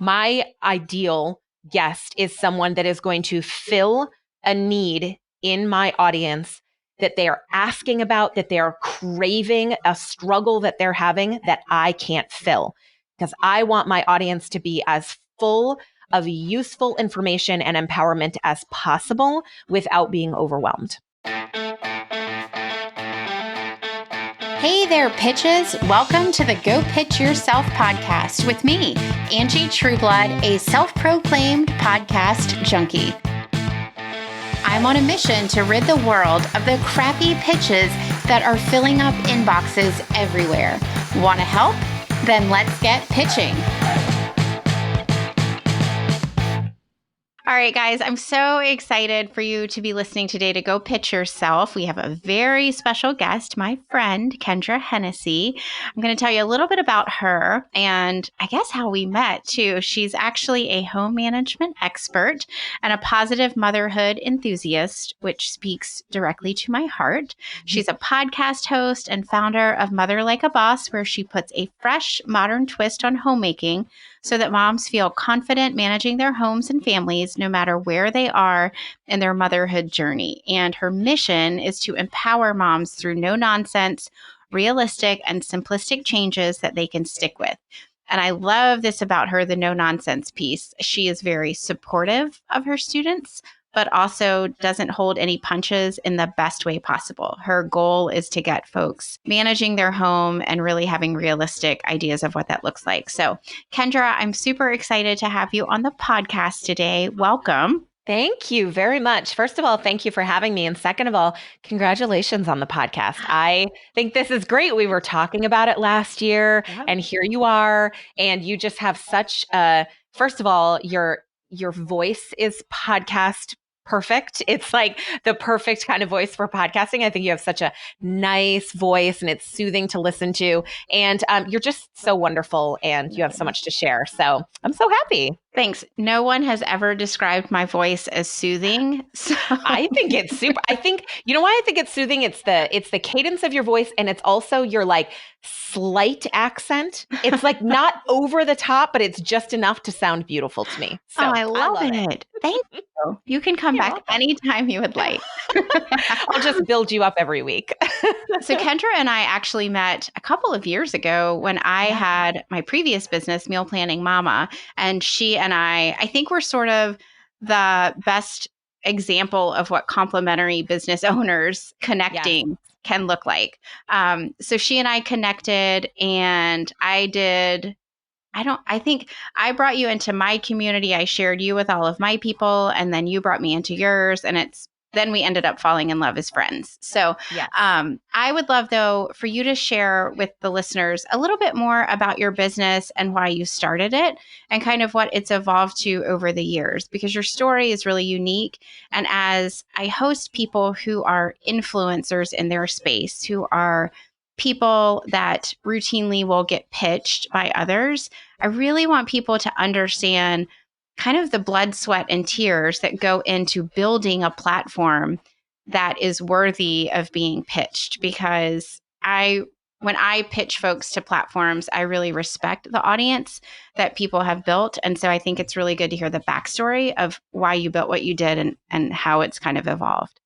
my ideal guest is someone that is going to fill a need in my audience that they are asking about, that they are craving, a struggle that they're having that I can't fill. Because I want my audience to be as full of useful information and empowerment as possible without being overwhelmed. Hey there, pitches. Welcome to the Go Pitch Yourself podcast with me, Angie Trueblood, a self-proclaimed podcast junkie. I'm on a mission to rid the world of the crappy pitches that are filling up inboxes everywhere. Want to help? Then let's get pitching. All right, guys, I'm so excited for you to be listening today to Go Pitch Yourself. We have a very special guest, my friend, Kendra Hennessy. I'm going to tell you a little bit about her and I guess how we met too. She's actually a home management expert and a positive motherhood enthusiast, which speaks directly to my heart. She's a podcast host and founder of Mother Like a Boss, where she puts a fresh, modern twist on homemaking so that moms feel confident managing their homes and families no matter where they are in their motherhood journey. And her mission is to empower moms through no-nonsense, realistic, and simplistic changes that they can stick with. And I love this about her, the no-nonsense piece. She is very supportive of her students, but also doesn't hold any punches in the best way possible. Her goal is to get folks managing their home and really having realistic ideas of what that looks like. So, Kendra, I'm super excited to have you on the podcast today. Welcome. Thank you very much. First of all, thank you for having me. And second of all, congratulations on the podcast. I think this is great. We were talking about it last year, and here you are. And you just have such first of all, your voice is podcast perfect. It's like the perfect kind of voice for podcasting. I think you have such a nice voice and it's soothing to listen to. And you're just so wonderful and you have so much to share. So I'm so happy. Thanks. No one has ever described my voice as soothing. So. I think it's super. I think, you know why I think it's soothing? It's the cadence of your voice, and it's also your like slight accent. It's like not over the top, but it's just enough to sound beautiful to me. So I love it. Thank you. You can come back anytime you would like. I'll just build you up every week. So Kendra and I actually met a couple of years ago when I had my previous business, Meal Planning Mama, and she and I think we're sort of the best example of what complementary business owners connecting can look like. So she and I connected, and I think I brought you into my community. I shared you with all of my people, and then you brought me into yours, and then we ended up falling in love as friends. So I would love, though, for you to share with the listeners a little bit more about your business and why you started it and kind of what it's evolved to over the years, because your story is really unique. And as I host people who are influencers in their space, who are people that routinely will get pitched by others, I really want people to understand kind of the blood, sweat, and tears that go into building a platform that is worthy of being pitched. Because when I pitch folks to platforms, I really respect the audience that people have built. And so I think it's really good to hear the backstory of why you built what you did and how it's kind of evolved.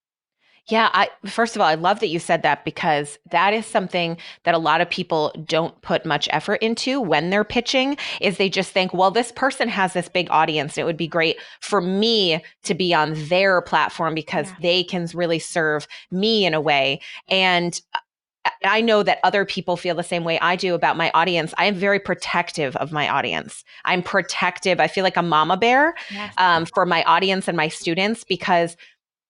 Yeah, first of all, I love that you said that, because that is something that a lot of people don't put much effort into when they're pitching, is they just think, well, this person has this big audience and it would be great for me to be on their platform because they can really serve me in a way. And I know that other people feel the same way I do about my audience. I am very protective of my audience. I'm protective. I feel like a mama bear for my audience and my students, because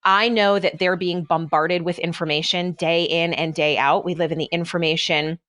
I know that they're being bombarded with information day in and day out. We live in the information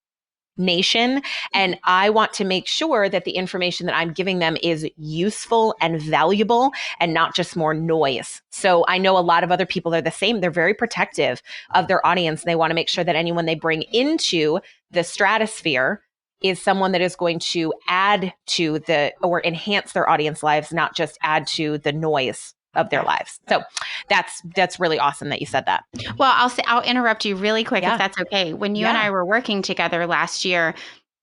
nation, and I want to make sure that the information that I'm giving them is useful and valuable and not just more noise. So I know a lot of other people are the same. They're very protective of their audience. They want to make sure that anyone they bring into the stratosphere is someone that is going to add to or enhance their audience lives, not just add to the noise of their lives. So that's really awesome that you said that. Well, I'll interrupt you really quick if that's okay. When you and I were working together last year,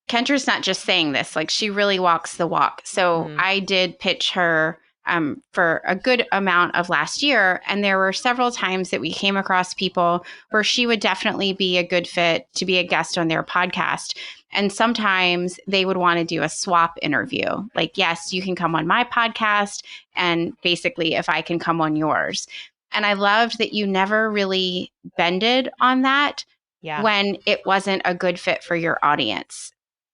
Kendra's not just saying this, like she really walks the walk. So Mm, I did pitch her for a good amount of last year. And there were several times that we came across people where she would definitely be a good fit to be a guest on their podcast. And sometimes they would want to do a swap interview. Like, yes, you can come on my podcast. And basically, if I can come on yours. And I loved that you never really bended on that yeah. when it wasn't a good fit for your audience.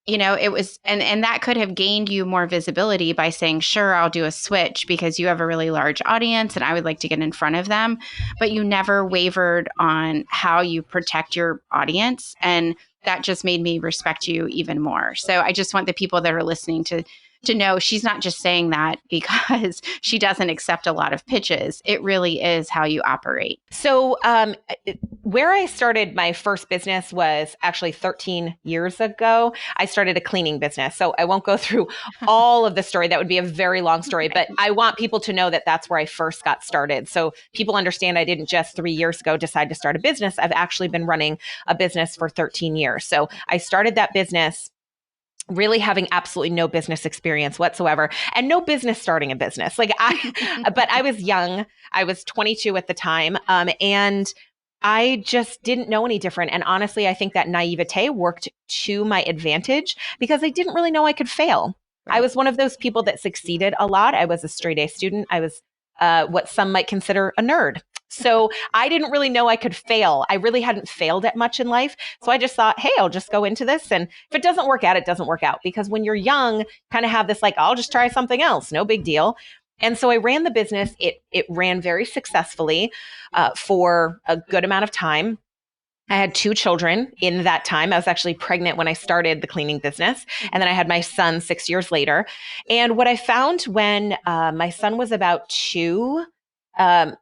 You know, it was, and that could have gained you more visibility by saying, sure, I'll do a switch because you have a really large audience and I would like to get in front of them. But you never wavered on how you protect your audience. And that just made me respect you even more. So I just want the people that are listening to know she's not just saying that because she doesn't accept a lot of pitches. It really is how you operate. So, where I started my first business was actually 13 years ago. I started a cleaning business. So, I won't go through all of the story. That would be a very long story, but I want people to know that that's where I first got started. So, people understand I didn't just 3 years ago decide to start a business. I've actually been running a business for 13 years. So, I started that business really having absolutely no business experience whatsoever and no business starting a business. But I was young. I was 22 at the time. And I just didn't know any different. And honestly, I think that naivete worked to my advantage because I didn't really know I could fail. Right. I was one of those people that succeeded a lot. I was a straight A student. I was what some might consider a nerd. So I didn't really know I could fail. I really hadn't failed at much in life. So I just thought, hey, I'll just go into this. And if it doesn't work out, it doesn't work out. Because when you're young, kind of have this like, I'll just try something else. No big deal. And so I ran the business. It ran very successfully for a good amount of time. I had 2 children in that time. I was actually pregnant when I started the cleaning business. And then I had my son 6 years later. And what I found when my son was about 2, I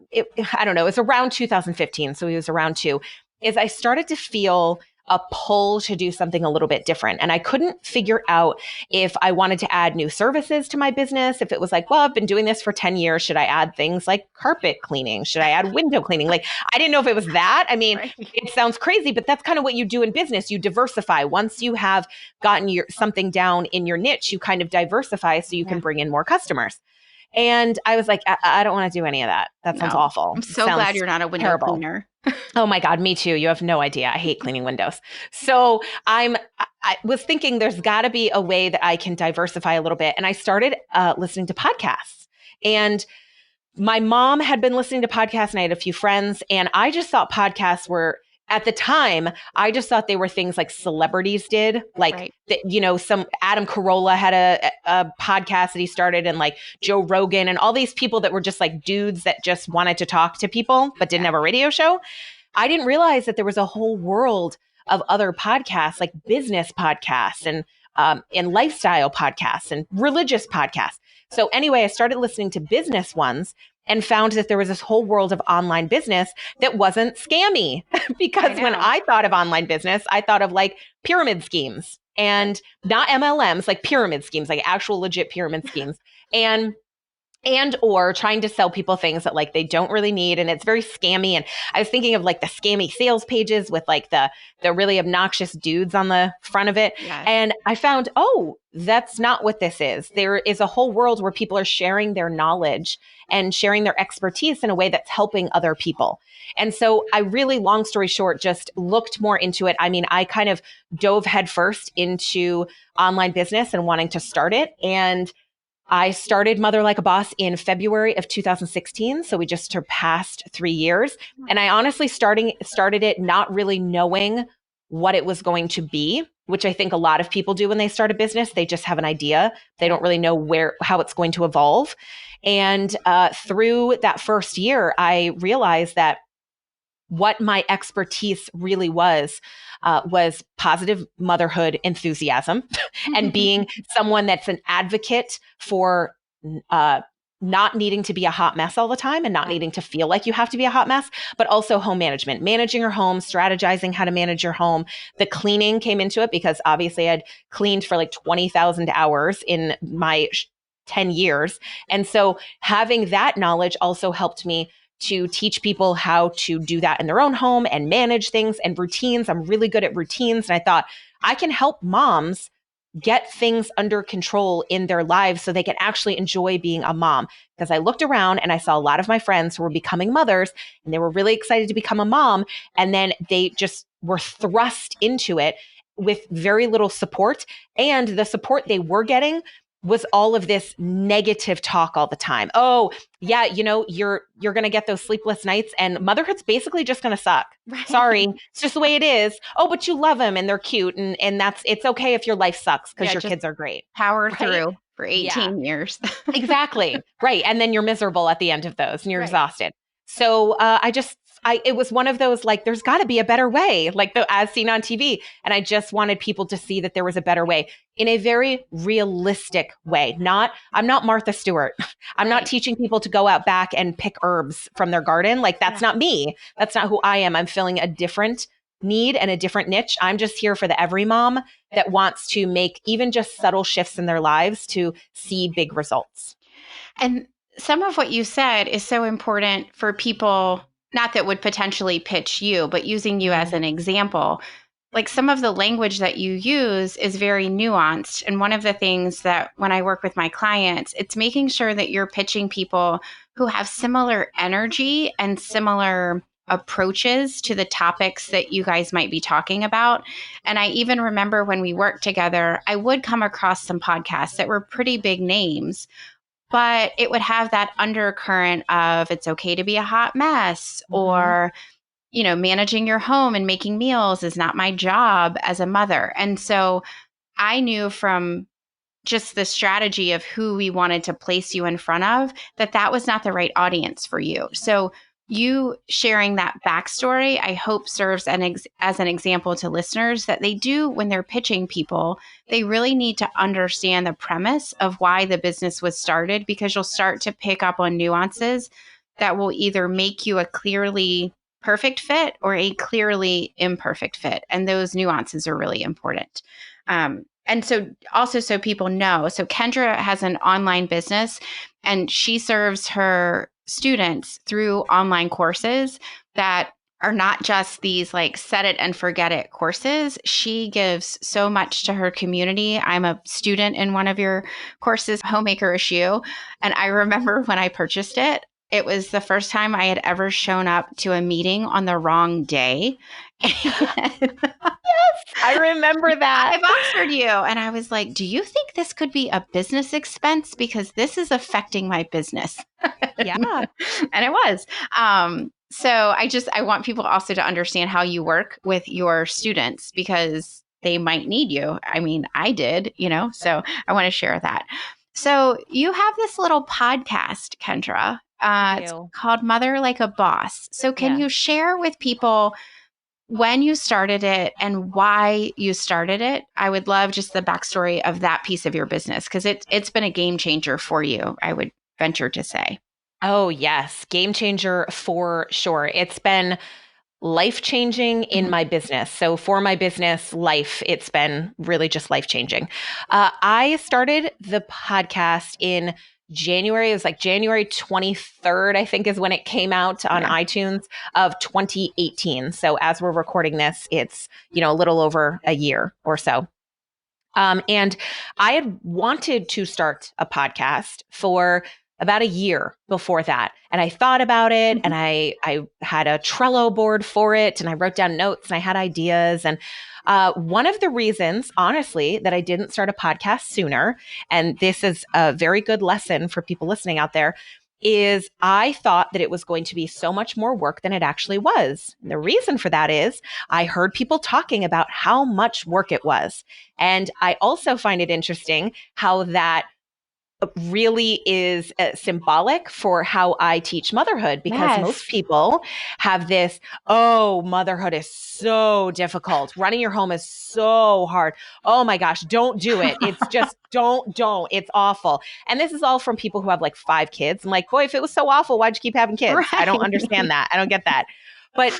don't know, it was around 2015. So he was around 2, is I started to feel a pull to do something a little bit different. And I couldn't figure out if I wanted to add new services to my business. If it was like, well, I've been doing this for 10 years. Should I add things like carpet cleaning? Should I add window cleaning? Like, I didn't know if it was that. I mean, Right. it sounds crazy, but that's kind of what you do in business. You diversify. Once you have gotten something down in your niche, you kind of diversify so you can bring in more customers. And I was like, I don't want to do any of that. That sounds awful. I'm so Sounds glad you're not a window terrible. cleaner. Oh my God, me too. You have no idea. I hate cleaning windows. So I was thinking there's got to be a way that I can diversify a little bit. And I started listening to podcasts. And my mom had been listening to podcasts and I had a few friends. And I just thought podcasts were, at the time, I just thought they were things like celebrities did. Like, Right. some Adam Carolla had a podcast that he started, and like Joe Rogan and all these people that were just like dudes that just wanted to talk to people, but didn't have a radio show. I didn't realize that there was a whole world of other podcasts, like business podcasts and lifestyle podcasts and religious podcasts. So anyway, I started listening to business ones and found that there was this whole world of online business that wasn't scammy. Because when I thought of online business, I thought of like pyramid schemes and not MLMs, like pyramid schemes, like actual legit pyramid schemes. And or trying to sell people things that like they don't really need, and it's very scammy. And I was thinking of like the scammy sales pages with like the really obnoxious dudes on the front of it. Yes. And I found, oh, that's not what this is. There is a whole world where people are sharing their knowledge and sharing their expertise in a way that's helping other people. And so I really, long story short, just looked more into it. I mean, I kind of dove headfirst into online business and wanting to start it. And I started Mother Like a Boss in February of 2016. So we just surpassed 3 years. And I honestly started it not really knowing what it was going to be, which I think a lot of people do when they start a business. They just have an idea. They don't really know how it's going to evolve. And through that first year, I realized that what my expertise really was positive motherhood enthusiasm and being someone that's an advocate for not needing to be a hot mess all the time and not needing to feel like you have to be a hot mess, but also home management, managing your home, strategizing how to manage your home. The cleaning came into it because obviously I'd cleaned for like 20,000 hours in my 10 years. And so having that knowledge also helped me to teach people how to do that in their own home and manage things and routines. I'm really good at routines. And I thought I can help moms get things under control in their lives so they can actually enjoy being a mom. Because I looked around and I saw a lot of my friends who were becoming mothers and they were really excited to become a mom. And then they just were thrust into it with very little support. And the support they were getting was all of this negative talk all the time. Oh, yeah, you're going to get those sleepless nights and motherhood's basically just going to suck. Right. Sorry, it's just the way it is. Oh, but you love them and they're cute and it's okay if your life sucks because your kids are great. Power Right? through for Yeah. 18 years. Exactly. Right. And then you're miserable at the end of those and you're Right. exhausted. So it was one of those, like, there's got to be a better way, like as seen on TV. And I just wanted people to see that there was a better way in a very realistic way. I'm not Martha Stewart. I'm not teaching people to go out back and pick herbs from their garden. Like, that's not me. That's not who I am. I'm filling a different need and a different niche. I'm just here for the every mom that wants to make even just subtle shifts in their lives to see big results. And some of what you said is so important for people, not that would potentially pitch you, but using you as an example. Like, some of the language that you use is very nuanced. And one of the things that when I work with my clients, it's making sure that you're pitching people who have similar energy and similar approaches to the topics that you guys might be talking about. And I even remember when we worked together, I would come across some podcasts that were pretty big names, but it would have that undercurrent of it's okay to be a hot mess, or managing your home and making meals is not my job as a mother. And so I knew from just the strategy of who we wanted to place you in front of that was not the right audience for you. So you sharing that backstory, I hope, serves as an example to listeners that they do when they're pitching people. They really need to understand the premise of why the business was started, because you'll start to pick up on nuances that will either make you a clearly perfect fit or a clearly imperfect fit. And those nuances are really important. And so also, so people know, so Kendra has an online business and she serves her students through online courses that are not just these like set it and forget it courses. She gives so much to her community. I'm a student in one of your courses, Homemaker Issue. And I remember when I purchased it, it was the first time I had ever shown up to a meeting on the wrong day. Yes, I remember that. I've offered you. And I was like, do you think this could be a business expense? Because this is affecting my business. Yeah. And it was. So I want people also to understand how you work with your students, because they might need you. I mean, I did, so I want to share that. So you have this little podcast, Kendra. It's called Mother Like a Boss. So can you share with people when you started it and why you started it? I would love just the backstory of that piece of your business, because it's been a game changer for you, I would venture to say. Oh, yes. Game changer for sure. It's been life-changing in my business. So for my business life, it's been really just life-changing. I started the podcast in January. It was like January 23rd, I think, is when it came out on iTunes of 2018. So as we're recording this, it's, a little over a year or so. And I had wanted to start a podcast for about a year before that. And I thought about it and I had a Trello board for it and I wrote down notes and I had ideas. And one of the reasons, honestly, that I didn't start a podcast sooner, and this is a very good lesson for people listening out there, is I thought that it was going to be so much more work than it actually was. And the reason for that is I heard people talking about how much work it was. And I also find it interesting how that really is symbolic for how I teach motherhood, because most people have this, oh, motherhood is so difficult. Running your home is so hard. Oh my gosh, don't do it. It's just don't. It's awful. And this is all from people who have like 5 kids. I'm like, boy, if it was so awful, why'd you keep having kids? I don't understand that. I don't get that. But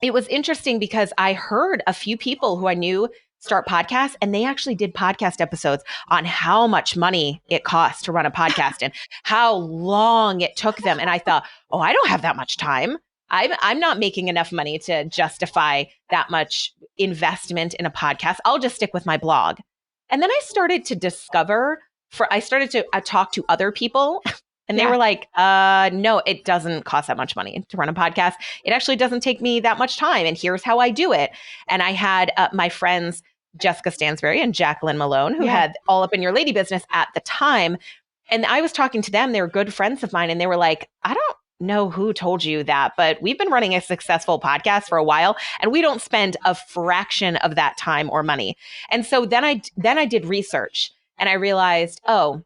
it was interesting because I heard a few people who I knew start podcasts, and they actually did podcast episodes on how much money it costs to run a podcast and how long it took them. And I thought, oh, I don't have that much time. I'm not making enough money to justify that much investment in a podcast. I'll just stick with my blog. And then I started to discover I started to talk to other people and they were like, no, it doesn't cost that much money to run a podcast. It actually doesn't take me that much time. And here's how I do it. And I had my friends, Jessica Stansberry and Jacqueline Malone, who had All Up in Your Lady business at the time. And I was talking to them. They were good friends of mine. And they were like, I don't know who told you that, but we've been running a successful podcast for a while and we don't spend a fraction of that time or money. And so then I did research and I realized, oh,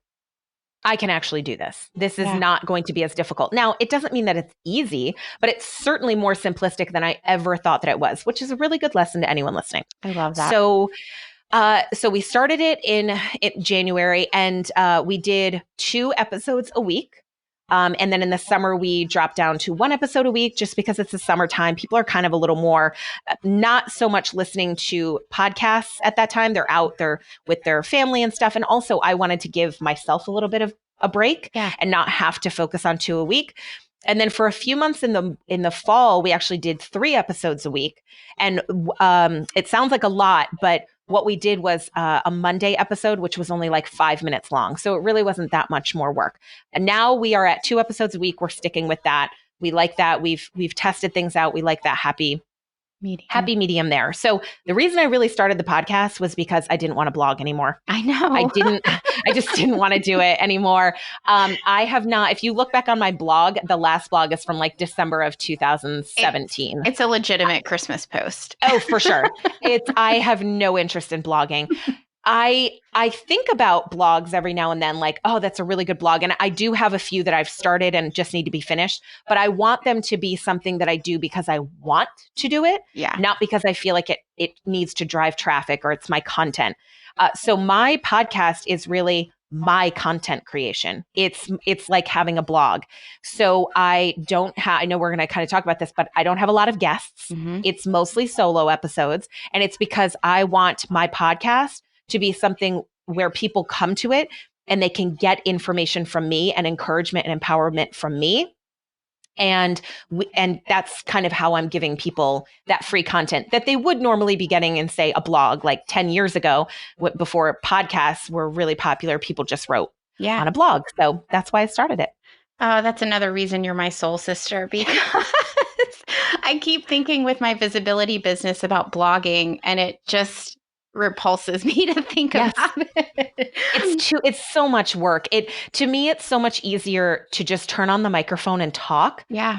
I can actually do this. This is not going to be as difficult. Now, it doesn't mean that it's easy, but it's certainly more simplistic than I ever thought that it was, which is a really good lesson to anyone listening. I love that. So we started it in January and we did 2 episodes a week. And then in the summer, we dropped down to 1 episode a week just because it's the summertime. People are kind of a little more, not so much listening to podcasts at that time. They're out there with their family and stuff. And also I wanted to give myself a little bit of a break and not have to focus on 2 a week. And then for a few months in the fall, we actually did 3 episodes a week. And it sounds like a lot, but what we did was a Monday episode, which was only like 5 minutes long. So it really wasn't that much more work. And now we are at 2 episodes a week. We're sticking with that. We like that. We've tested things out. We like that happy medium there. So the reason I really started the podcast was because I didn't want to blog anymore. I know. I just didn't want to do it anymore. I have not, if you look back on my blog, the last blog is from like December of 2017. It's a legitimate Christmas post. Oh, for sure. I have no interest in blogging. I think about blogs every now and then, like, oh, that's a really good blog. And I do have a few that I've started and just need to be finished, but I want them to be something that I do because I want to do it, not because I feel like it needs to drive traffic or it's my content. So my podcast is really my content creation. It's like having a blog. So I know we're going to kind of talk about this, but I don't have a lot of guests. Mm-hmm. It's mostly solo episodes. And it's because I want my podcast to be something where people come to it and they can get information from me and encouragement and empowerment from me. And that's kind of how I'm giving people that free content that they would normally be getting in, say, a blog. Like 10 years ago, before podcasts were really popular, people just wrote on a blog. So that's why I started it. Oh, that's another reason you're my soul sister, because I keep thinking with my visibility business about blogging, and it just repulses me to think about it. It's so much work. To me, it's so much easier to just turn on the microphone and talk. Yeah.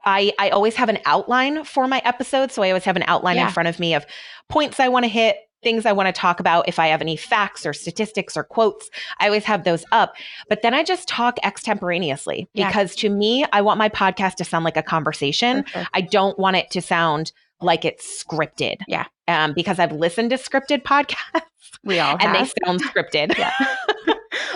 I always have an outline for my episodes. So I always have an outline in front of me of points I want to hit, things I want to talk about. If I have any facts or statistics or quotes, I always have those up. But then I just talk extemporaneously because to me, I want my podcast to sound like a conversation. Sure. I don't want it to sound like it's scripted. Yeah. Because I've listened to scripted podcasts. We all have. And they sound scripted. Yeah.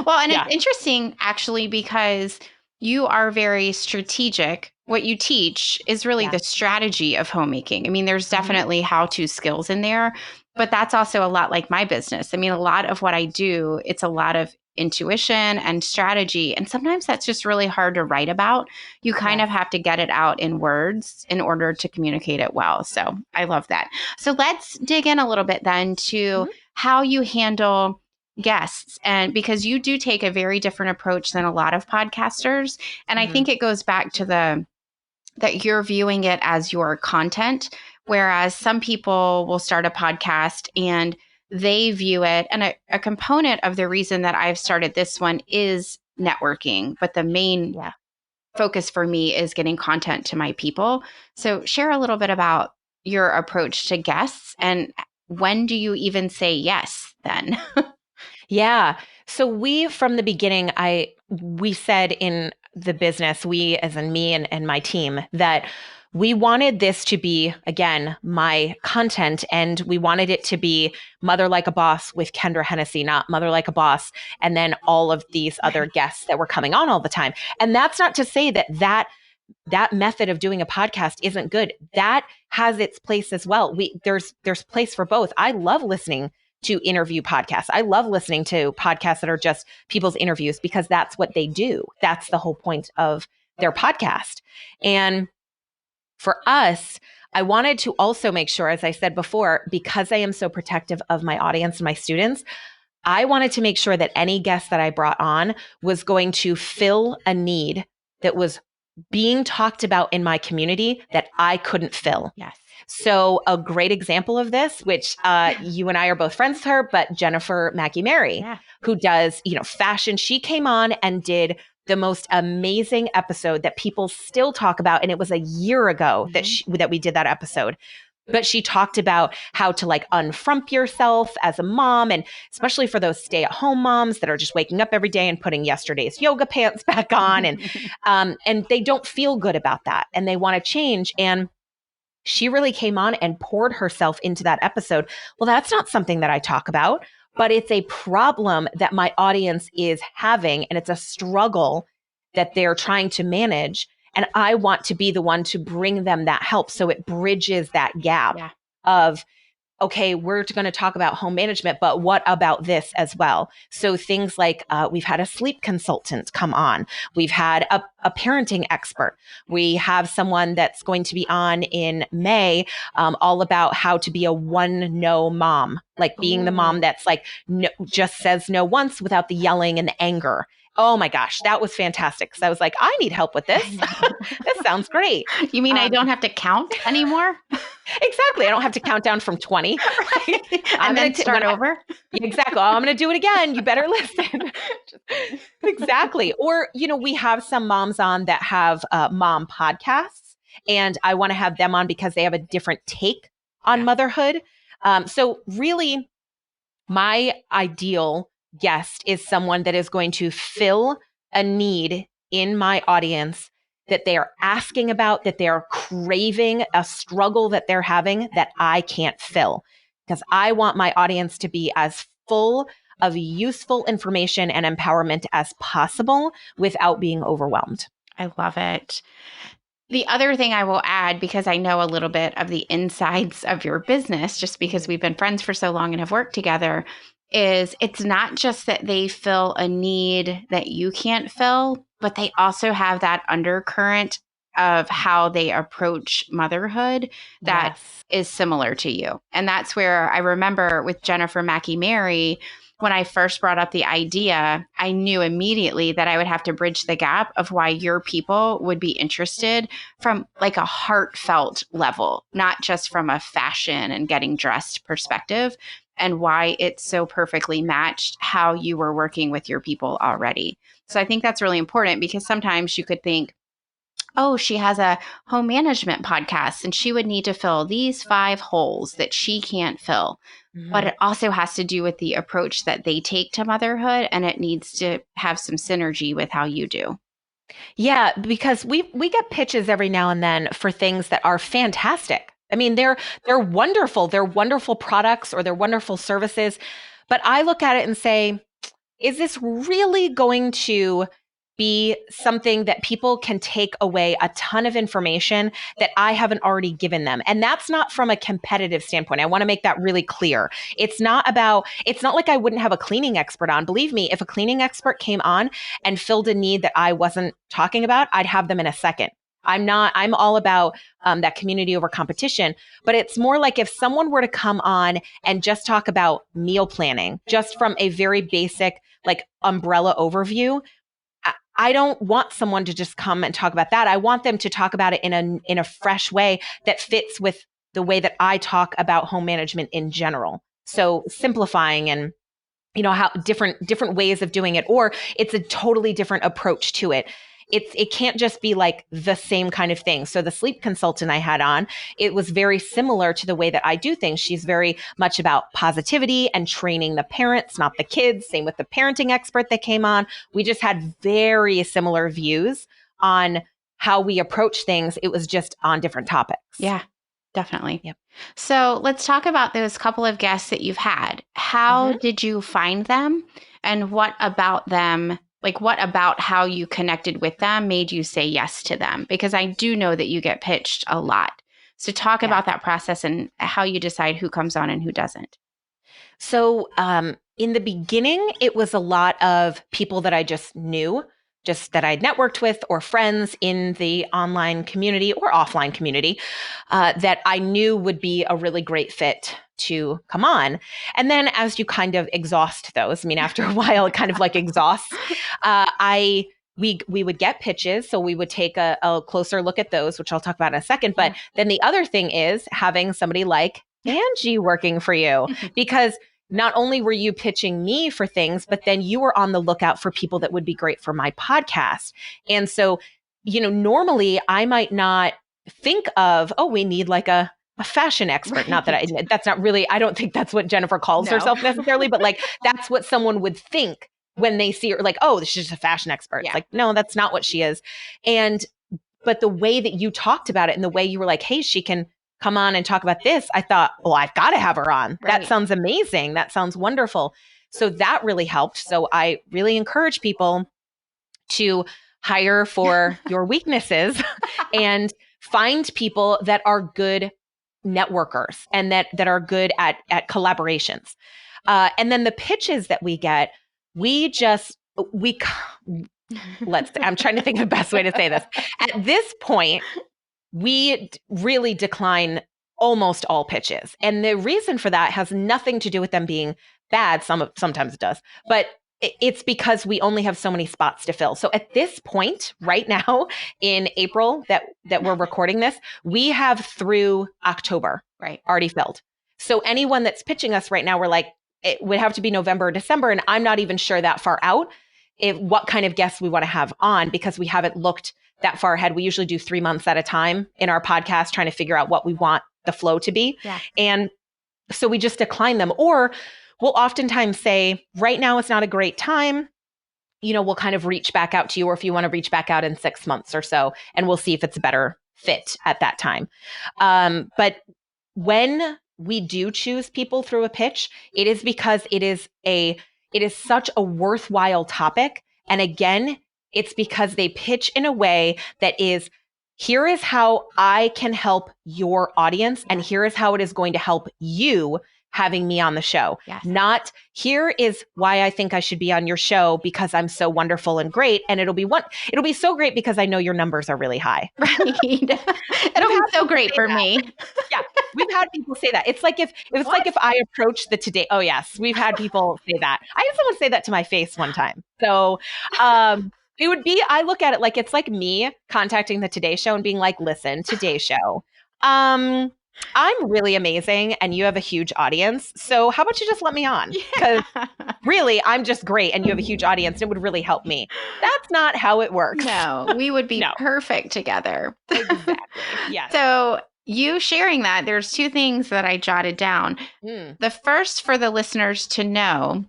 Well, and it's interesting actually because you are very strategic. What you teach is really the strategy of homemaking. I mean, there's definitely how-to skills in there, but that's also a lot like my business. I mean, a lot of what I do, it's a lot of intuition and strategy. And sometimes that's just really hard to write about. You kind of have to get it out in words in order to communicate it well. So I love that. So let's dig in a little bit then to how you handle guests. And because you do take a very different approach than a lot of podcasters. And I think it goes back to that you're viewing it as your content, whereas some people will start a podcast and they view it. And a component of the reason that I've started this one is networking, but the main focus for me is getting content to my people. So share a little bit about your approach to guests and when do you even say yes then? Yeah. So from the beginning, we said in the business, we as in me and my team, that we wanted this to be, again, my content, and we wanted it to be Mother Like a Boss with Kendra Hennessy, not Mother Like a Boss, and then all of these other guests that were coming on all the time. And that's not to say that method of doing a podcast isn't good. That has its place as well. There's place for both. I love listening to interview podcasts. I love listening to podcasts that are just people's interviews because that's what they do. That's the whole point of their podcast. And for us, I wanted to also make sure, as I said before, because I am so protective of my audience and my students, I wanted to make sure that any guest that I brought on was going to fill a need that was being talked about in my community that I couldn't fill. Yes. So a great example of this, which you and I are both friends with her, but Jennifer Mackie Mary, who does, fashion, she came on and did the most amazing episode that people still talk about. And it was a year ago that we did that episode. But she talked about how to unfrump yourself as a mom, and especially for those stay-at-home moms that are just waking up every day and putting yesterday's yoga pants back on, and they don't feel good about that, and they want to change. And she really came on and poured herself into that episode. Well, that's not something that I talk about, but it's a problem that my audience is having, and it's a struggle that they're trying to manage. And I want to be the one to bring them that help. So it bridges that gap of, okay, we're going to talk about home management, but what about this as well? So things like we've had a sleep consultant come on. We've had a parenting expert. We have someone that's going to be on in May, all about how to be a one no mom, like being the mom that's no, just says no once without the yelling and the anger. Oh my gosh, that was fantastic. Because I was like, I need help with this. This sounds great. You mean I don't have to count anymore? Exactly. I don't have to count down from 20. Right. And then start over. Exactly. Oh, I'm going to do it again. You better listen. Exactly. Or, we have some moms on that have mom podcasts, and I want to have them on because they have a different take on motherhood. So really, my ideal guest is someone that is going to fill a need in my audience that they are asking about, that they are craving, a struggle that they're having that I can't fill. Because I want my audience to be as full of useful information and empowerment as possible without being overwhelmed. I love it. The other thing I will add, because I know a little bit of the insides of your business, just because we've been friends for so long and have worked together, is it's not just that they fill a need that you can't fill, but they also have that undercurrent of how they approach motherhood that is similar to you. And that's where I remember with Jennifer Mackie Mary, when I first brought up the idea, I knew immediately that I would have to bridge the gap of why your people would be interested from a heartfelt level, not just from a fashion and getting dressed perspective, and why it's so perfectly matched how you were working with your people already. So I think that's really important, because sometimes you could think, oh, she has a home management podcast and she would need to fill these 5 holes that she can't fill. But it also has to do with the approach that they take to motherhood, and it needs to have some synergy with how you do. Yeah, because we get pitches every now and then for things that are fantastic. I mean, they're wonderful. They're wonderful products or they're wonderful services. But I look at it and say, is this really going to be something that people can take away a ton of information that I haven't already given them? And that's not from a competitive standpoint. I want to make that really clear. It's not like I wouldn't have a cleaning expert on. Believe me, if a cleaning expert came on and filled a need that I wasn't talking about, I'd have them in a second. I'm all about that community over competition, but it's more like if someone were to come on and just talk about meal planning, just from a very basic, umbrella overview, I don't want someone to just come and talk about that. I want them to talk about it in a fresh way that fits with the way that I talk about home management in general. So simplifying and how different ways of doing it, or it's a totally different approach to it. It can't just be the same kind of thing. So the sleep consultant I had on, it was very similar to the way that I do things. She's very much about positivity and training the parents, not the kids. Same with the parenting expert that came on. We just had very similar views on how we approach things. It was just on different topics. Yeah, definitely. Yep. So let's talk about those couple of guests that you've had. How did you find them, and what about them? What about how you connected with them made you say yes to them? Because I do know that you get pitched a lot. So talk about that process and how you decide who comes on and who doesn't. So in the beginning, it was a lot of people that I just knew. just that I'd networked with or friends in the online community or offline community that I knew would be a really great fit to come on. And then as you kind of exhaust those, I mean, after a while, it kind of like exhausts, we would get pitches. So we would take a closer look at those, which I'll talk about in a second. But then the other thing is having somebody like Angie working for you, because not only were you pitching me for things, but then you were on the lookout for people that would be great for my podcast. And so, normally I might not think of, oh, we need like a fashion expert. Not that that's not really, I don't think that's what Jennifer calls herself necessarily, but like that's what someone would think when they see her, like, oh, she's just a fashion expert. It's like, no, that's not what she is. But the way that you talked about it and the way you were like, hey, she can come on and talk about this, I thought, well, I've got to have her on. That sounds amazing. That sounds wonderful. So that really helped. So I really encourage people to hire for your weaknesses and find people that are good networkers and that are good at collaborations. And then the pitches that we get, I'm trying to think of the best way to say this. At this point, we really decline almost all pitches. And the reason for that has nothing to do with them being bad. Sometimes it does, but it's because we only have so many spots to fill. So at this point, right now in April that we're recording this, we have through October already filled. So anyone that's pitching us right now, we're like, it would have to be November or December. And I'm not even sure that far out what kind of guests we want to have on, because we haven't looked that far ahead. We usually do 3 months at a time in our podcast, trying to figure out what we want the flow to be. And so we just decline them, or we'll oftentimes say, right now it's not a great time. We'll kind of reach back out to you, or if you want to reach back out in 6 months or so, and we'll see if it's a better fit at that time. But when we do choose people through a pitch, it is because it is such a worthwhile topic. And again, it's because they pitch in a way that is, here is how I can help your audience, and here is how it is going to help you having me on the show. Not, here is why I think I should be on your show because I'm so wonderful and great. And it'll be so great because I know your numbers are really high. It'll be so great for me. Yeah. We've had people say that. It's like if I approach the Today. Oh yes. We've had people say that. I had someone say that to my face one time. So, it would be, I look at it like, it's like me contacting the Today Show and being like, listen, Today Show, I'm really amazing and you have a huge audience. So how about you just let me on? Because really, I'm just great and you have a huge audience and it would really help me. That's not how it works. No, we would be perfect together. Exactly. Yes. So you sharing that, there's two things that I jotted down. The first, for the listeners to know,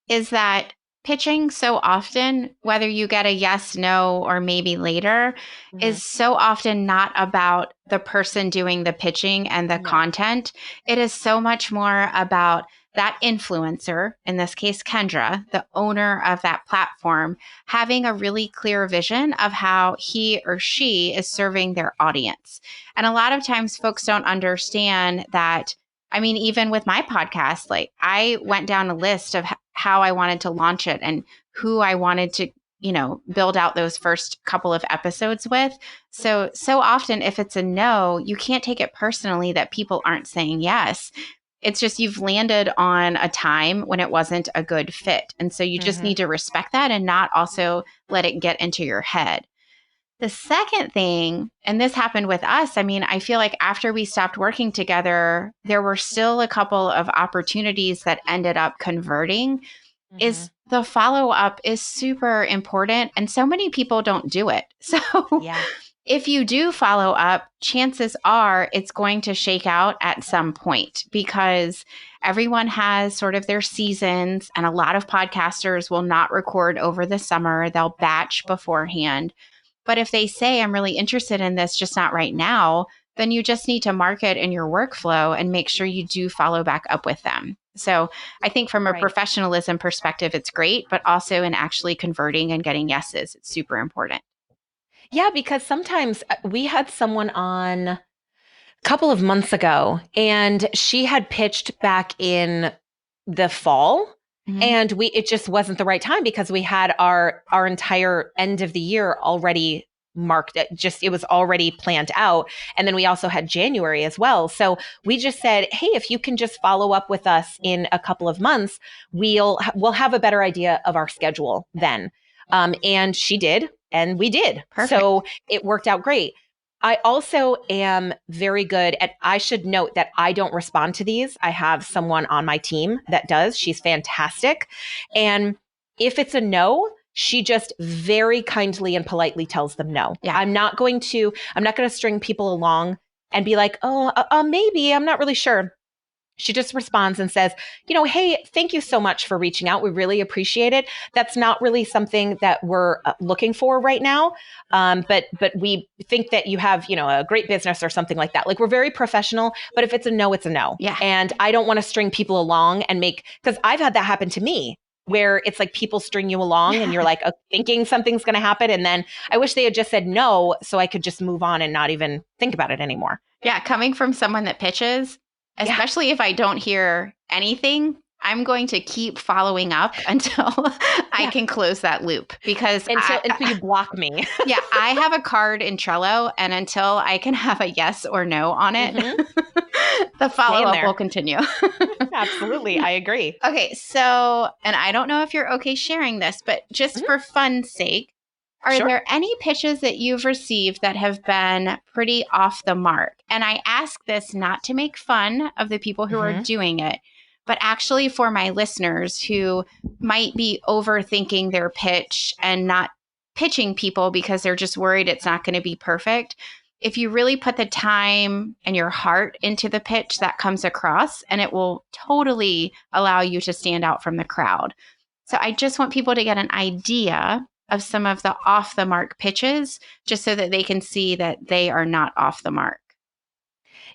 is that pitching so often, whether you get a yes, no, or maybe later, is so often not about the person doing the pitching and the content. It is so much more about that influencer, in this case, Kendra, the owner of that platform, having a really clear vision of how he or she is serving their audience. And a lot of times folks don't understand that. I mean, even with my podcast, like I went down a list of how I wanted to launch it and who I wanted to, build out those first couple of episodes with. So often if it's a no, you can't take it personally that people aren't saying yes. It's just you've landed on a time when it wasn't a good fit. And so you just need to respect that and not also let it get into your head. The second thing, and this happened with us, I mean, I feel like after we stopped working together, there were still a couple of opportunities that ended up converting, is the follow-up is super important. And so many people don't do it. So if you do follow up, chances are it's going to shake out at some point because everyone has sort of their seasons, and a lot of podcasters will not record over the summer. They'll batch beforehand. But if they say, I'm really interested in this, just not right now, then you just need to mark it in your workflow and make sure you do follow back up with them. So I think from a professionalism perspective, it's great, but also in actually converting and getting yeses, it's super important. Yeah, because sometimes we had someone on a couple of months ago and she had pitched back in the fall. Mhm. And it just wasn't the right time because we had our entire end of the year already marked. It was already planned out. And then we also had January as well. So we just said, hey, if you can just follow up with us in a couple of months, we'll have a better idea of our schedule then. And she did, and we did. Perfect. So it worked out great. I also am very good at, I should note that I don't respond to these. I have someone on my team that does. She's fantastic. And if it's a no, she just very kindly and politely tells them no. Yeah. I'm not going to string people along and be like, oh, maybe, I'm not really sure. She just responds and says, hey, thank you so much for reaching out. We really appreciate it. That's not really something that we're looking for right now. But we think that you have, a great business or something like that. Like, we're very professional, but if it's a no, it's a no. Yeah. And I don't want to string people along because I've had that happen to me, where it's like people string you along and you're like thinking something's going to happen. And then I wish they had just said no, so I could just move on and not even think about it anymore. Yeah. Coming from someone that pitches, especially if I don't hear anything, I'm going to keep following up until I can close that loop, because until you block me. Yeah, I have a card in Trello, and until I can have a yes or no on it, the follow-up will continue. Absolutely. I agree. Okay. So, and I don't know if you're okay sharing this, but just for fun's sake, are there any pitches that you've received that have been pretty off the mark? And I ask this not to make fun of the people who are doing it, but actually for my listeners who might be overthinking their pitch and not pitching people because they're just worried it's not going to be perfect. If you really put the time and your heart into the pitch, that comes across, and it will totally allow you to stand out from the crowd. So I just want people to get an idea of some of the off the mark pitches, just so that they can see that they are not off the mark.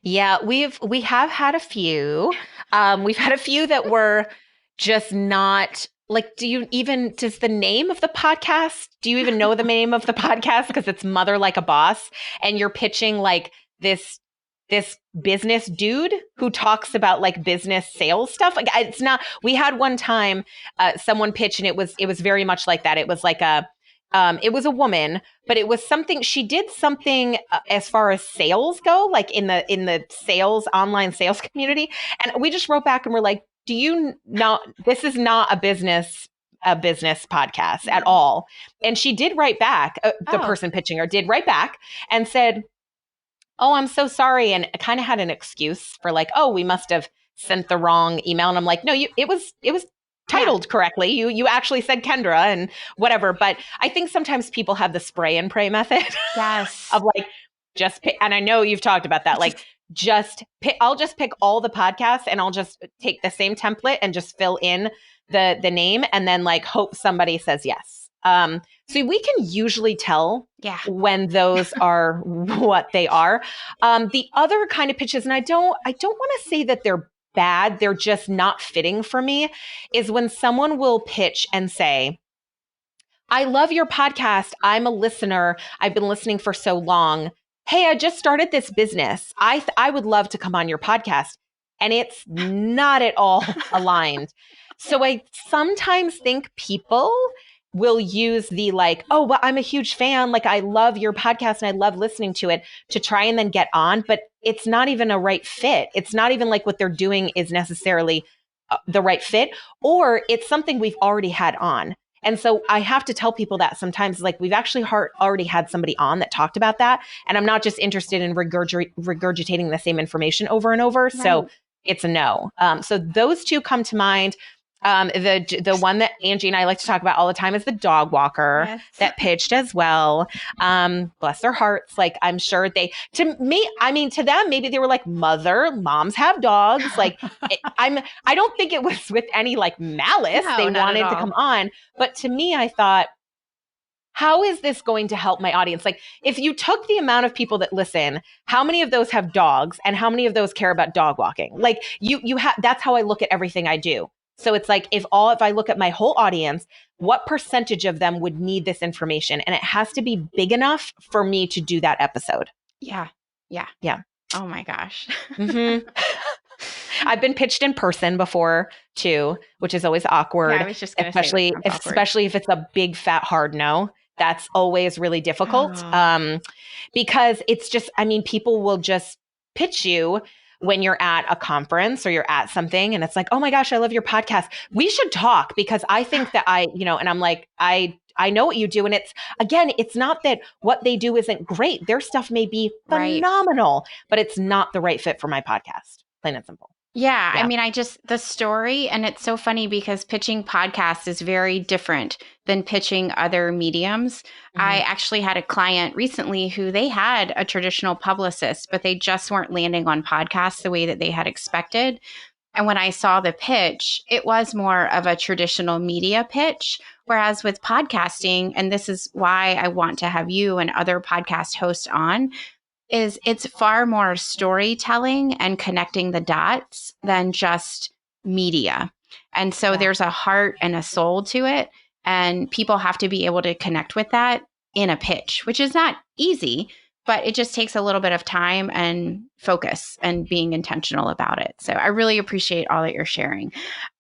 Yeah, we have had a few. We've had a few that were just not like, does the name of the podcast, do you even know the name of the podcast? Because it's Mother Like a Boss, and you're pitching like this business dude who talks about like business sales stuff. Like, it's not, we had one time someone pitch, and it was very much like that. It was like it was a woman, but it was something, she did something as far as sales go, like in the sales, online sales community. And we just wrote back and we're like, do you know, this is not a business podcast at all. And she did write back, the person pitching her did write back and said, oh, I'm so sorry. And kind of had an excuse for like, oh, we must have sent the wrong email. And I'm like, no, it was titled correctly. You actually said Kendra and whatever. But I think sometimes people have the spray and pray method. Yes. Of like, just pick, and I know you've talked about that. Like, I'll just pick all the podcasts, and I'll just take the same template and just fill in the name, and then like hope somebody says yes. So we can usually tell when those are what they are. The other kind of pitches, and I don't want to say that they're bad, they're just not fitting for me, is when someone will pitch and say, I love your podcast. I'm a listener. I've been listening for so long. Hey, I just started this business. I would love to come on your podcast. And it's not at all aligned. So I sometimes think people will use the like, oh, well, I'm a huge fan. Like, I love your podcast and I love listening to it, to try and then get on. But it's not even a right fit. It's not even like what they're doing is necessarily the right fit, or it's something we've already had on. And so I have to tell people that sometimes, like, we've actually already had somebody on that talked about that. And I'm not just interested in regurgitating the same information over and over. Right. So it's a no. So those two come to mind. The one that Angie and I like to talk about all the time is the dog walker that pitched as well. Bless their hearts. Like, I'm sure to them, maybe they were like, moms have dogs. Like, I don't think it was with any like malice. No, they wanted to come on. But to me, I thought, how is this going to help my audience? Like, if you took the amount of people that listen, how many of those have dogs and how many of those care about dog walking? Like, you have, that's how I look at everything I do. So it's like, if I look at my whole audience, what percentage of them would need this information? And it has to be big enough for me to do that episode. Yeah. Yeah. Oh my gosh. Mm-hmm. I've been pitched in person before too, which is always Yeah, awkward, I was just going to say that sounds awkward. especially if it's a big fat hard no. That's always really difficult. Oh. Because it's just, I mean, people will just pitch you when you're at a conference or you're at something and it's like, oh my gosh, I love your podcast. We should talk because I think that and I'm like, I know what you do. And it's not that what they do isn't great. Their stuff may be Right. phenomenal, but it's not the right fit for my podcast. Plain and simple. Yeah, I Yeah. mean, the story, and it's so funny because pitching podcasts is very different than pitching other mediums. I Mhm. actually had a client recently who they had a traditional publicist, but they just weren't landing on podcasts the way that they had expected. And when I saw the pitch, it was more of a traditional media pitch. Whereas with podcasting, and this is why I want to have you and other podcast hosts on, is it's far more storytelling and connecting the dots than just media. And so Yeah. there's a heart and a soul to it. And people have to be able to connect with that in a pitch, which is not easy, but it just takes a little bit of time and focus and being intentional about it. So I really appreciate all that you're sharing.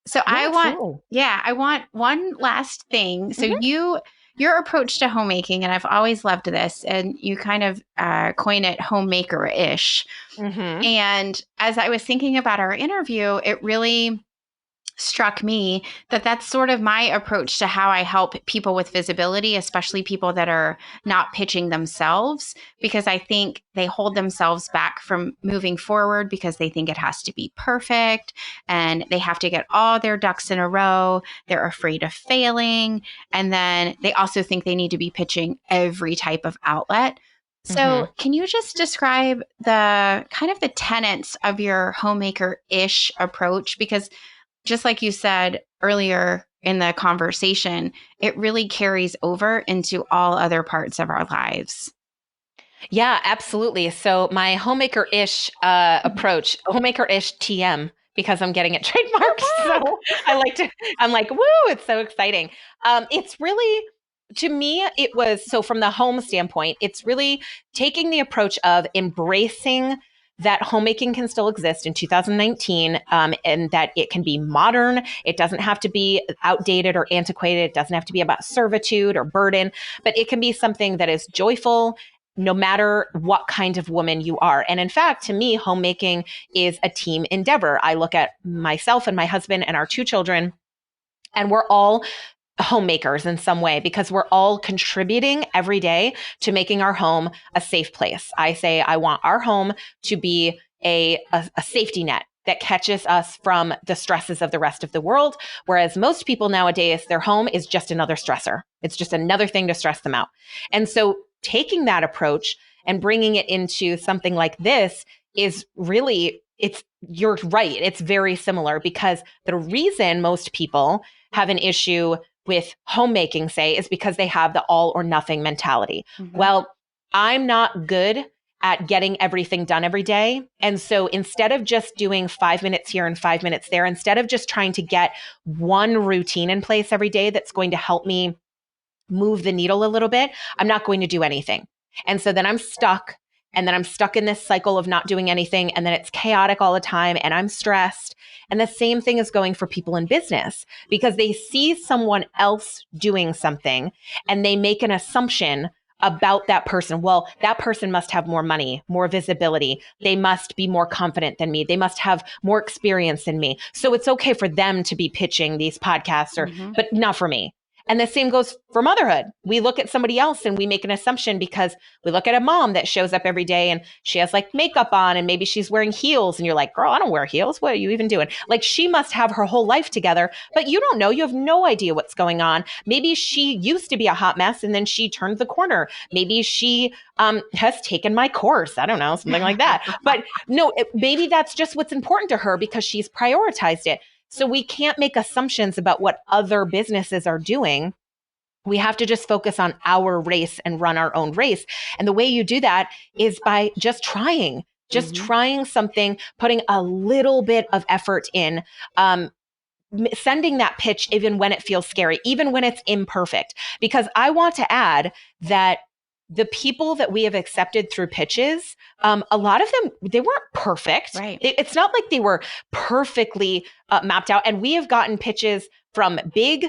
So Yeah, absolutely. I want one last thing. So Mhm. your approach to homemaking, and I've always loved this, and you kind of coin it homemaker-ish. Mhm. And as I was thinking about our interview, it really struck me that that's sort of my approach to how I help people with visibility, especially people that are not pitching themselves, because I think they hold themselves back from moving forward because they think it has to be perfect and they have to get all their ducks in a row. They're afraid of failing. And then they also think they need to be pitching every type of outlet. So, Mhm. can you just describe the kind of the tenets of your homemaker-ish approach? Because just like you said earlier in the conversation, it really carries over into all other parts of our lives. Yeah, absolutely. So my homemaker-ish approach, homemaker-ish TM, because I'm getting it trademarked. So I like to, I'm like, woo, it's so exciting. It's really, to me, it was, so from the home standpoint, it's really taking the approach of embracing that homemaking can still exist in 2019, and that it can be modern. It doesn't have to be outdated or antiquated. It doesn't have to be about servitude or burden, but it can be something that is joyful no matter what kind of woman you are. And in fact, to me, homemaking is a team endeavor. I look at myself and my husband and our two children, and we're all homemakers in some way because we're all contributing every day to making our home a safe place. I say I want our home to be a safety net that catches us from the stresses of the rest of the world. Whereas most people nowadays, their home is just another stressor. It's just another thing to stress them out. And so taking that approach and bringing it into something like this is really, you're right. It's very similar because the reason most people have an issue with homemaking, say, is because they have the all or nothing mentality. Mhm. Well, I'm not good at getting everything done every day. And so instead of just doing 5 minutes here and 5 minutes there, instead of just trying to get one routine in place every day that's going to help me move the needle a little bit, I'm not going to do anything. And so then I'm stuck. And then I'm stuck in this cycle of not doing anything. And then it's chaotic all the time. And I'm stressed. And the same thing is going for people in business because they see someone else doing something and they make an assumption about that person. Well, that person must have more money, more visibility. They must be more confident than me. They must have more experience than me. So it's okay for them to be pitching these podcasts Mhm. but not for me. And the same goes for motherhood. We look at somebody else and we make an assumption because we look at a mom that shows up every day and she has like makeup on and maybe she's wearing heels. And you're like, girl, I don't wear heels. What are you even doing? Like she must have her whole life together, but you don't know. You have no idea what's going on. Maybe she used to be a hot mess and then she turned the corner. Maybe she has taken my course. I don't know, something like that. But no, maybe that's just what's important to her because she's prioritized it. So we can't make assumptions about what other businesses are doing. We have to just focus on our race and run our own race. And the way you do that is by just Mhm. trying something, putting a little bit of effort in, sending that pitch even when it feels scary, even when it's imperfect. Because I want to add that the people that we have accepted through pitches, a lot of them, they weren't perfect. Right. It's not like they were perfectly mapped out. And we have gotten pitches from big,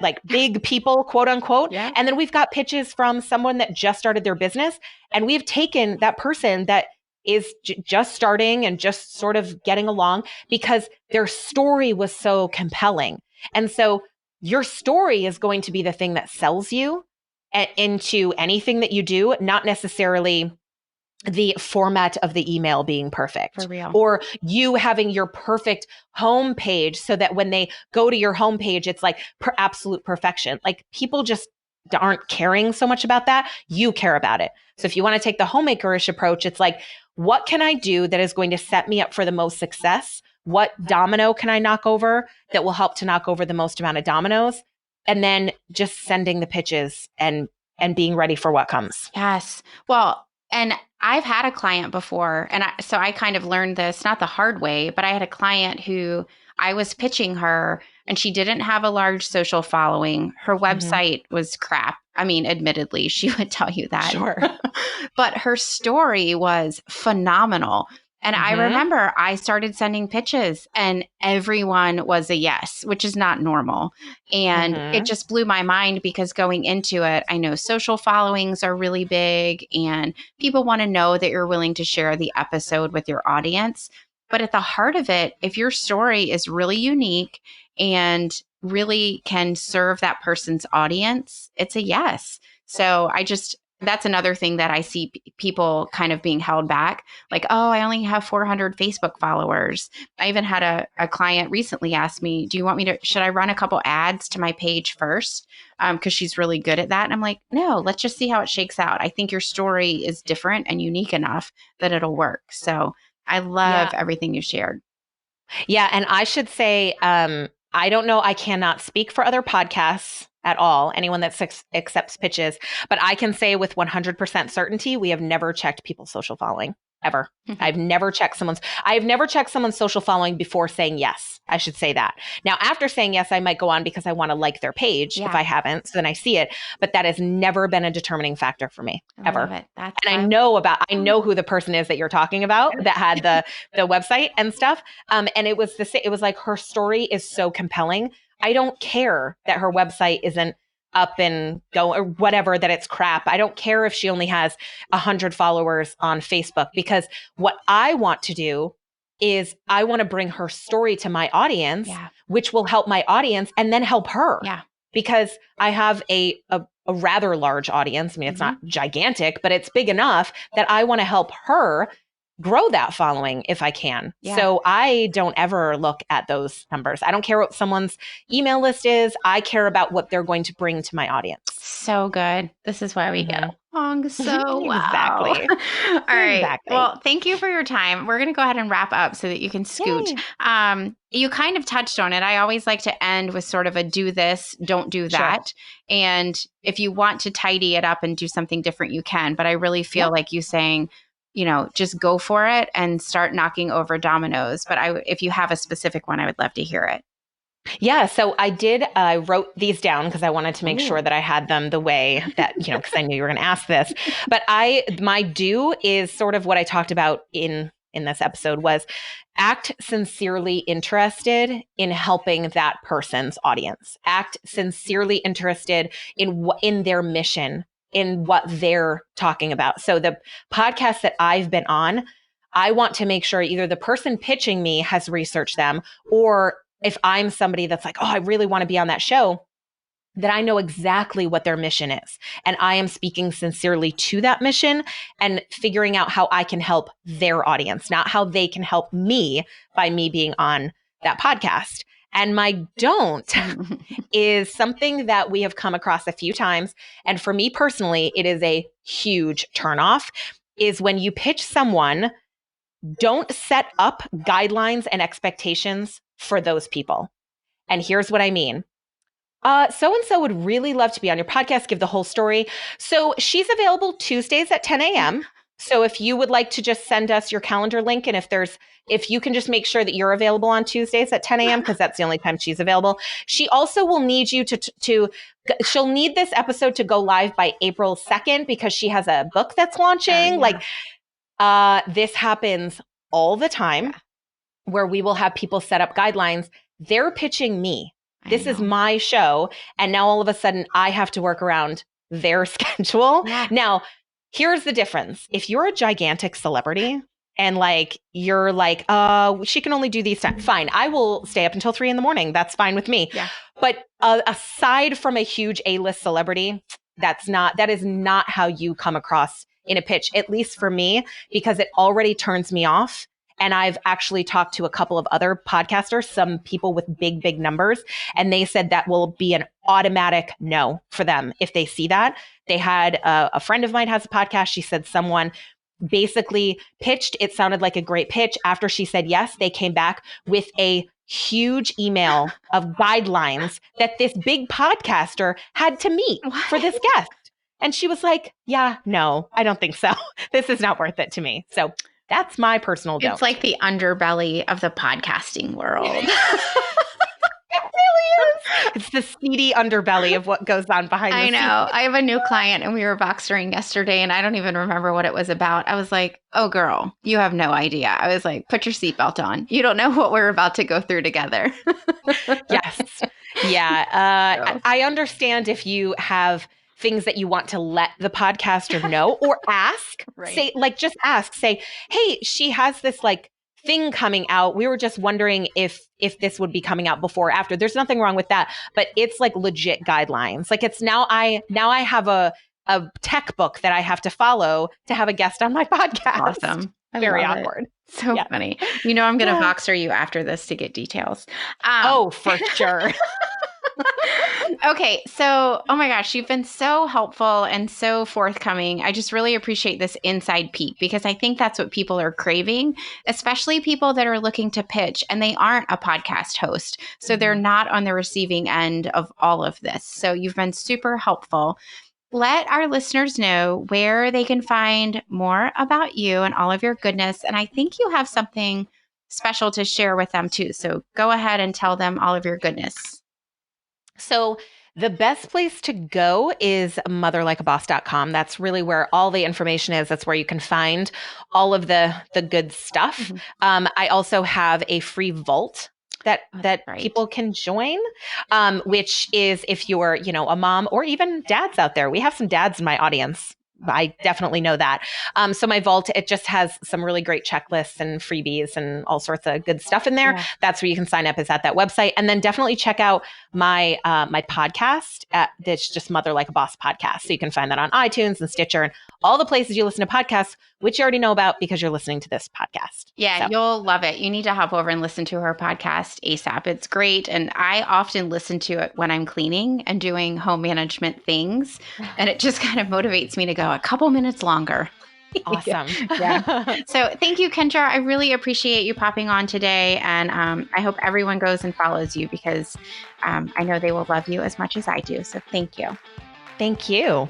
like big people, quote unquote. Yeah. And then we've got pitches from someone that just started their business. And we've taken that person that is just starting and just sort of getting along because their story was so compelling. And so your story is going to be the thing that sells you into anything that you do, not necessarily the format of the email being perfect. For real. Or you having your perfect homepage so that when they go to your homepage, it's like absolute perfection. Like people just aren't caring so much about that. You care about it. So if you want to take the homemakerish approach, it's like, what can I do that is going to set me up for the most success? What domino can I knock over that will help to knock over the most amount of dominoes? And then just sending the pitches and being ready for what comes. Yes. Well, and I've had a client before, and so I kind of learned this, not the hard way, but I had a client who I was pitching her, and she didn't have a large social following. Her website was crap. I mean, admittedly, she would tell you that. Sure. But her story was phenomenal. And I remember I started sending pitches and everyone was a yes, which is not normal. And it just blew my mind because going into it, I know social followings are really big and people want to know that you're willing to share the episode with your audience. But at the heart of it, if your story is really unique and really can serve that person's audience, it's a yes. So that's another thing that I see people kind of being held back. Like, oh, I only have 400 Facebook followers. I even had a client recently ask me, should I run a couple ads to my page first? Because she's really good at that. And I'm like, no, let's just see how it shakes out. I think your story is different and unique enough that it'll work. So I love everything you shared. Yeah. And I should say, I don't know, I cannot speak for other podcasts at all, anyone that accepts pitches, but I can say with 100% certainty, we have never checked people's social following ever. I've never checked someone's social following before saying yes. I should say that. Now, after saying yes, I might go on because I want to like their page if I haven't, so then I see it, but that has never been a determining factor for me ever. Love it. I know who the person is that you're talking about that had the website and stuff. And it was like her story is so compelling. I don't care that her website isn't up and go or whatever, that it's crap. I don't care if she only has 100 followers on Facebook, because what I want to do is I want to bring her story to my audience, which will help my audience and then help her. Yeah. Because I have a rather large audience. I mean, it's not gigantic, but it's big enough that I want to help her grow that following if I can. Yeah. So I don't ever look at those numbers. I don't care what someone's email list is. I care about what they're going to bring to my audience. So good. This is why we get along so well. Exactly. All right. Exactly. Well, thank you for your time. We're going to go ahead and wrap up so that you can scoot. You kind of touched on it. I always like to end with sort of a do this, don't do that. Sure. And if you want to tidy it up and do something different, you can. But I really feel like you saying, just go for it and start knocking over dominoes. But if you have a specific one, I would love to hear it. Yeah. So I wrote these down because I wanted to make sure that I had them the way that, because I knew you were going to ask this. But my do is sort of what I talked about in this episode was act sincerely interested in helping that person's audience. Act sincerely interested in their mission, in what they're talking about. So the podcast that I've been on, I want to make sure either the person pitching me has researched them, or if I'm somebody that's like, oh, I really want to be on that show, that I know exactly what their mission is. And I am speaking sincerely to that mission and figuring out how I can help their audience, not how they can help me by me being on that podcast. And my don't is something that we have come across a few times. And for me personally, it is a huge turnoff, is when you pitch someone, don't set up guidelines and expectations for those people. And here's what I mean. So-and-so would really love to be on your podcast, give the whole story. So she's available Tuesdays at 10 a.m. So if you would like to just send us your calendar link, and if you can just make sure that you're available on Tuesdays at 10 a.m. because that's the only time she's available. She also will need you she'll need this episode to go live by April 2nd because she has a book that's launching. This happens all the time where we will have people set up guidelines. They're pitching me. This is my show. And now all of a sudden I have to work around their schedule. Yeah. Now, here's the difference. If you're a gigantic celebrity and you're she can only do these times, fine. I will stay up until 3 a.m. That's fine with me. Yeah. But aside from a huge A-list celebrity, that is not how you come across in a pitch, at least for me, because it already turns me off. And I've actually talked to a couple of other podcasters, some people with big, big numbers, and they said that will be an automatic no for them if they see that. They had a friend of mine has a podcast. She said someone basically pitched. It sounded like a great pitch. After she said yes, they came back with a huge email of guidelines that this big podcaster had to meet for this guest. And she was like, yeah, no, I don't think so. This is not worth it to me. So that's my personal don't. It's like the underbelly of the podcasting world. It really is. It's the seedy underbelly of what goes on behind the scenes. I know. I have a new client and we were boxering yesterday and I don't even remember what it was about. I was like, oh, girl, you have no idea. I was like, put your seatbelt on. You don't know what we're about to go through together. Yes. Yeah. I understand if you have things that you want to let the podcaster know or ask, just ask, say, hey, she has this thing coming out. We were just wondering if this would be coming out before or after. There's nothing wrong with that, but it's legit guidelines. It's now I have a tech book that I have to follow to have a guest on my podcast. Awesome. Very awkward. So funny. I'm going to Voxer you after this to get details. For sure. Okay. So, oh my gosh, you've been so helpful and so forthcoming. I just really appreciate this inside peek because I think that's what people are craving, especially people that are looking to pitch and they aren't a podcast host. So they're not on the receiving end of all of this. So you've been super helpful. Let our listeners know where they can find more about you and all of your goodness. And I think you have something special to share with them too. So go ahead and tell them all of your goodness. So the best place to go is motherlikeaboss.com. That's really where all the information is. That's where you can find all of the good stuff. Mm-hmm. I also have a free vault that people can join, which is if you're, a mom or even dads out there. We have some dads in my audience. I definitely know that. So my vault, it just has some really great checklists and freebies and all sorts of good stuff in there. Yeah. That's where you can sign up, is at that website. And then definitely check out my my podcast. It's just Mother Like a Boss podcast. So you can find that on iTunes and Stitcher and all the places you listen to podcasts, which you already know about because you're listening to this podcast. Yeah, You'll love it. You need to hop over and listen to her podcast ASAP. It's great. And I often listen to it when I'm cleaning and doing home management things. And it just kind of motivates me to go a couple minutes longer. Awesome. Yeah. So thank you, Kendra. I really appreciate you popping on today. And I hope everyone goes and follows you because I know they will love you as much as I do. So thank you. Thank you.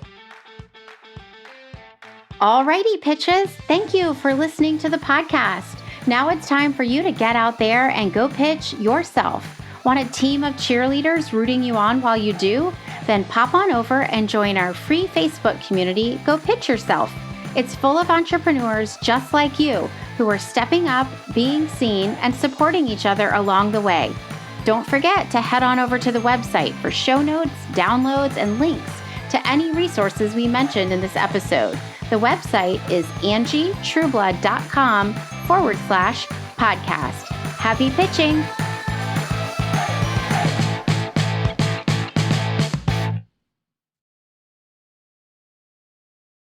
Alrighty, pitches. Thank you for listening to the podcast. Now it's time for you to get out there and go pitch yourself. Want a team of cheerleaders rooting you on while you do? Then pop on over and join our free Facebook community, Go Pitch Yourself. It's full of entrepreneurs just like you who are stepping up, being seen, and supporting each other along the way. Don't forget to head on over to the website for show notes, downloads, and links to any resources we mentioned in this episode. The website is angietrueblood.com/podcast. Happy pitching!